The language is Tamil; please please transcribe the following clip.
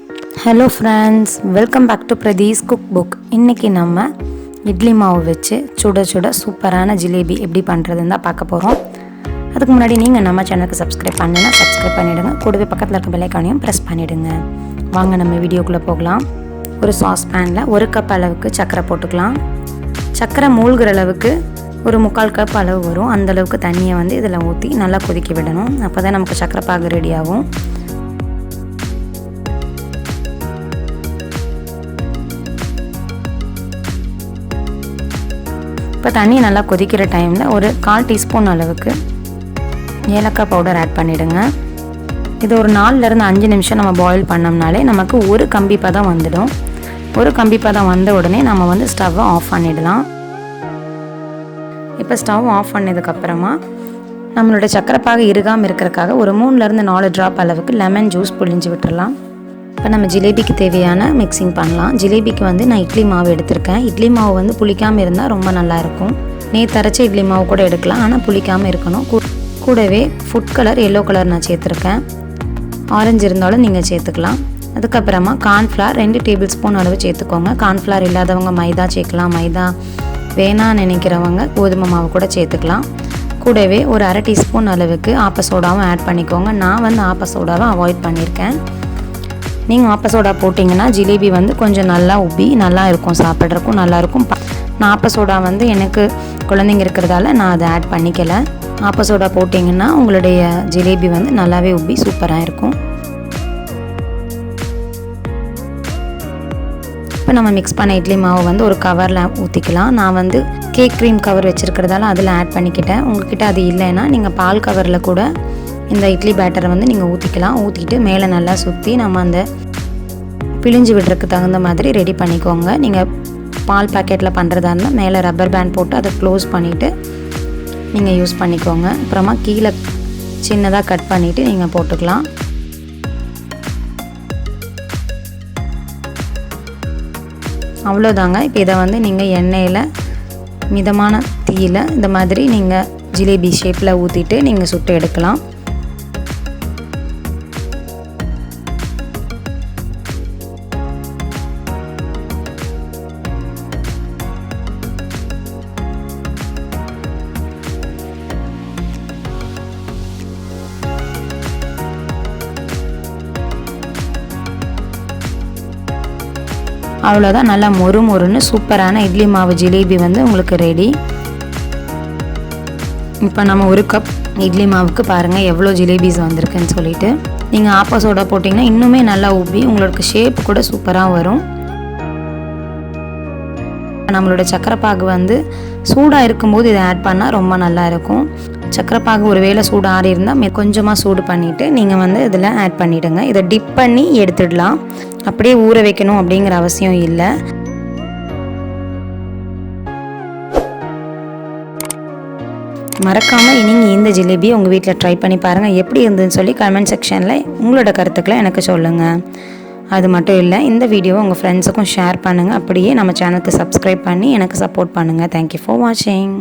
Hello friends, welcome back to Pradhi's cookbook. இன்னைக்கு நம்ம இட்லி மாவு வச்சு சுட சுட சூப்பரான ஜிலேபி எப்படி பண்றதுன்னு தான் பார்க்க போறோம். அதுக்கு முன்னாடி நீங்க நம்ம சேனலுக்கு சப்ஸ்கிரைப் பண்ணலனா சப்ஸ்கிரைப் பண்ணிடுங்க. கூடவே பக்கத்துல இருக்க பெல் ஐகானையும் பிரஸ் பண்ணிடுங்க. வாங்க நம்ம வீடியோக்குள்ள போகலாம். ஒரு சாஸ் பேன்ல 1 கப் அளவுக்கு சக்கரை போட்டுக்கலாம். சக்கரை மூழ்கிற அளவுக்கு ஒரு 1/4 கப் அளவு வரும். அந்த அளவுக்கு தண்ணியை வந்து இதில் ஊற்றி நல்லா கொதிக்க விடணும். அப்போ தான் நமக்கு சக்கரை பாகு ரெடி ஆகும். இப்போ தண்ணி நல்லா கொதிக்கிற டைமில் ஒரு 1/4 டீஸ்பூன் அளவுக்கு ஏலக்காய் பவுடர் ஆட் பண்ணிவிடுங்க. இது ஒரு 4லேருந்து 5 நிமிஷம் நம்ம பாயில் பண்ணோம்னாலே நமக்கு ஒரு கம்பி பதம் வந்துடும். ஒரு கம்பி பதம் வந்த உடனே நம்ம வந்து ஸ்டவ்வை ஆஃப் பண்ணிடலாம். இப்போ ஸ்டவ் ஆஃப் பண்ணதுக்கப்புறமா நம்மளோட சக்கரைப்பாகு இறுகாமல் இருக்கிறதுக்காக ஒரு 3லேருந்து 4 ட்ராப் அளவுக்கு லெமன் ஜூஸ் புழிஞ்சு விட்டுடலாம். இப்போ நம்ம ஜிலேபிக்கு தேவையான மிக்சிங் பண்ணலாம். ஜிலேபிக்கு வந்து நான் இட்லி மாவு எடுத்திருக்கேன். இட்லி மாவு வந்து புளிக்காமல் இருந்தால் ரொம்ப நல்லாயிருக்கும். நேற்று அரைச்ச இட்லி மாவு கூட எடுக்கலாம், ஆனால் புளிக்காமல் இருக்கணும். கூடவே ஃபுட் கலர் எல்லோ கலர் நான் சேர்த்துருக்கேன். ஆரஞ்சு இருந்தாலும் நீங்கள் சேர்த்துக்கலாம். அதுக்கப்புறமா கார்ன்ஃப்ளவர் 2 டேபிள் ஸ்பூன் அளவு சேர்த்துக்கோங்க. கார்ன்ஃப்ளவர் இல்லாதவங்க மைதா சேர்க்கலாம். மைதா வேணான்னு நினைக்கிறவங்க கோதுமை மாவு கூட சேர்த்துக்கலாம். கூடவே ஒரு 1/2 டீஸ்பூன் அளவுக்கு ஆப்ப சோடாவும் ஆட் பண்ணிக்கோங்க. நான் வந்து ஆப்ப சோடாவை அவாய்ட் பண்ணியிருக்கேன். நீங்கள் ஆப்ப சோடா போட்டிங்கன்னா ஜிலேபி வந்து கொஞ்சம் நல்லா உப்பி நல்லா இருக்கும், சாப்பிட்றதுக்கும் நல்லாயிருக்கும். நான் ஆப்ப சோடா வந்து எனக்கு குழந்தைங்க இருக்கிறதால நான் அதை ஆட் பண்ணிக்கலை. ஆப்ப சோடா போட்டிங்கன்னா உங்களுடைய ஜிலேபி வந்து நல்லாவே உப்பி சூப்பராக இருக்கும். இப்போ நம்ம மிக்ஸ் பண்ண இட்லி மாவு வந்து ஒரு கவரில் ஊற்றிக்கலாம். நான் வந்து கேக் க்ரீம் கவர் வச்சுருக்கிறதால அதில் ஆட் பண்ணிக்கிட்டேன். உங்கள்கிட்ட அது இல்லைன்னா நீங்கள் பால் கவரில் கூட இந்த இட்லி பேட்டரை வந்து நீங்கள் ஊற்றிக்கலாம். ஊற்றிட்டு மேலே நல்லா சுற்றி நம்ம அந்த பிழிஞ்சு விடுறதுக்கு தகுந்த மாதிரி ரெடி பண்ணிக்கோங்க. நீங்கள் பால் பாக்கெட்டில் பண்ணுறதா இருந்தால் மேலே ரப்பர் பேண்ட் போட்டு அதை க்ளோஸ் பண்ணிவிட்டு நீங்கள் யூஸ் பண்ணிக்கோங்க. அப்புறமா கீழே சின்னதாக கட் பண்ணிவிட்டு நீங்கள் போட்டுக்கலாம். அவ்வளோதாங்க. இப்போ இதை வந்து நீங்கள் எண்ணெயில் மிதமான தீயில் இந்த மாதிரி நீங்கள் ஜிலேபி ஷேப்பில் ஊற்றிட்டு நீங்கள் சுட்டு எடுக்கலாம். அவ்வளோதான், நல்லா மொறு மொறுன்னு சூப்பரான இட்லி மாவு ஜிலேபி வந்து உங்களுக்கு ரெடி. இப்போ நம்ம 1 கப் இட்லி மாவுக்கு பாருங்கள் எவ்வளோ ஜிலேபிஸ் வந்திருக்குன்னு சொல்லிட்டு. நீங்கள் ஆப்ப சோடா போட்டிங்கன்னா இன்னுமே நல்லா உப்பி உங்களுக்கு ஷேப் கூட சூப்பராக வரும். நம்மளோட சக்கரைப்பாகு வந்து சூடாக இருக்கும்போது இதை ஆட் பண்ணால் ரொம்ப நல்லா இருக்கும். சக்கரைப்பாகு ஒரு வேளை சூடு ஆறி இருந்தால் கொஞ்சமாக சூடு பண்ணிவிட்டு நீங்கள் வந்து இதில் ஆட் பண்ணிவிடுங்க. இதை டிப் பண்ணி எடுத்துடலாம். அப்படியே ஊற வைக்கணும் அப்படிங்கிற அவசியம் இல்லை. மறக்காமல் நீங்கள் இந்த ஜிலேபியை உங்கள் வீட்டில் ட்ரை பண்ணி பாருங்கள். எப்படி இருந்ததுன்னு சொல்லி கமெண்ட் செக்ஷனில் உங்களோட கருத்துக்களை எனக்கு சொல்லுங்கள். அது மட்டும் இல்லை, இந்த வீடியோவை உங்கள் ஃப்ரெண்ட்ஸுக்கும் ஷேர் பண்ணுங்கள். அப்படியே நம்ம சேனலுக்கு சப்ஸ்கிரைப் பண்ணி எனக்கு சப்போர்ட் பண்ணுங்கள். தேங்க்யூ ஃபார் வாட்சிங்.